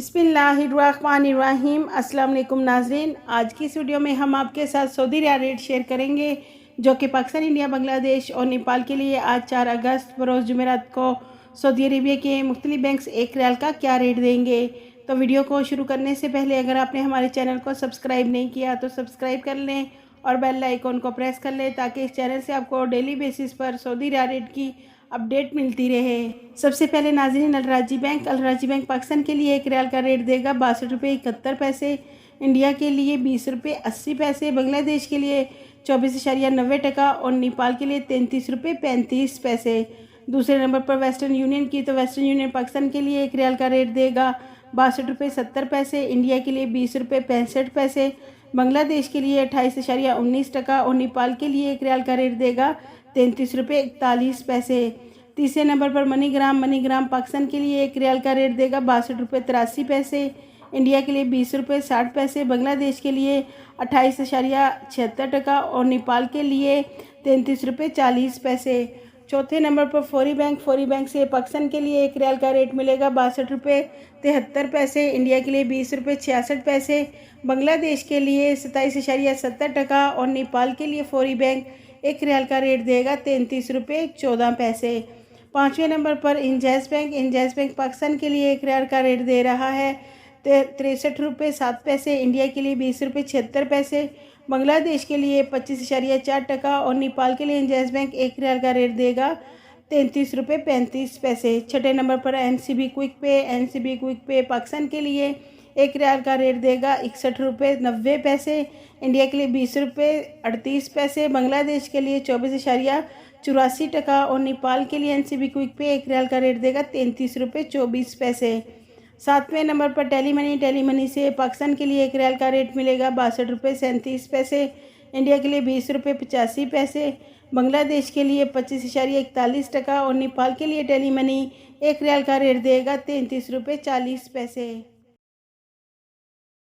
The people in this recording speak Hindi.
बिस्मिल्लाहिर्रहमानिर्रहीम। अस्सलाम वालेकुम नाज़रीन, आज की इस वीडियो में हम आपके साथ सऊदी रियाल रेट शेयर करेंगे जो कि पाकिस्तान, इंडिया, बांग्लादेश और नेपाल के लिए आज 4 अगस्त बरोज़ जुमेरात को सऊदी अरेबिया के मुख्तलिफ बैंक्स 1 रियाल का क्या रेट देंगे। तो वीडियो को शुरू करने से पहले अगर आपने हमारे चैनल को सब्सक्राइब नहीं किया तो सब्सक्राइब कर लें और बेल आइकन को प्रेस कर लें ताकि इस चैनल से आपको डेली बेसिस पर सऊदी रियाल रेट की अपडेट मिलती रहे। सबसे पहले नाज़रीन, अलराजी बैंक पाकिस्तान के लिए 1 रियाल का रेट देगा 62.71 इंडिया के लिए 20.80 बांग्लादेश के लिए 24.90 और नेपाल के लिए 33.35। दूसरे नंबर पर वेस्टर्न यूनियन की, तो वेस्टर्न यूनियन पाकिस्तान के लिए 1 रियाल का रेट देगा 62.70 इंडिया के लिए 20.65, बांग्लादेश के लिए 28.19 और नेपाल के लिए 1 रियाल का रेट देगा 33.41। तीसरे नंबर पर मनीग्राम पाकिस्तान के लिए 1 रियाल का रेट देगा 62.83, इंडिया के लिए 20.60, बांग्लादेश के लिए 28.76 और नेपाल के लिए 33.40। चौथे नंबर पर फौरी बैंक से पाकिस्तान के लिए 1 रियाल का रेट मिलेगा 62.73, इंडिया के लिए 20.66, बांग्लादेश के लिए 27.70 और नेपाल के लिए फौरी बैंक 1 रियाल का रेट देगा 33.14। पाँचवें नंबर पर इंजाज बैंक पाकिस्तान के लिए 1 रियाल का रेट दे रहा है 63.07, इंडिया के लिए 20.76, बांग्लादेश के लिए 25.4 और नेपाल के लिए इंजाज बैंक 1 रियाल का रेट देगा 33.35। छठे नंबर पर एनसीबी क्विक पे पाकिस्तान के लिए 1 रियाल का रेट देगा 61.90, इंडिया के लिए 20.38, बांग्लादेश के लिए 24.84 और नेपाल के लिए एनसीबी क्विक पे 1 रियाल का रेट देगा 33.24। सातवें नंबर पर टेली मनी से पाकिस्तान के लिए 1 रियाल का रेट मिलेगा 62.37, इंडिया के लिए 20.85, बांग्लादेश के लिए 25.41 और नेपाल के लिए टेली मनी 1 रियाल का रेट देगा 33.40।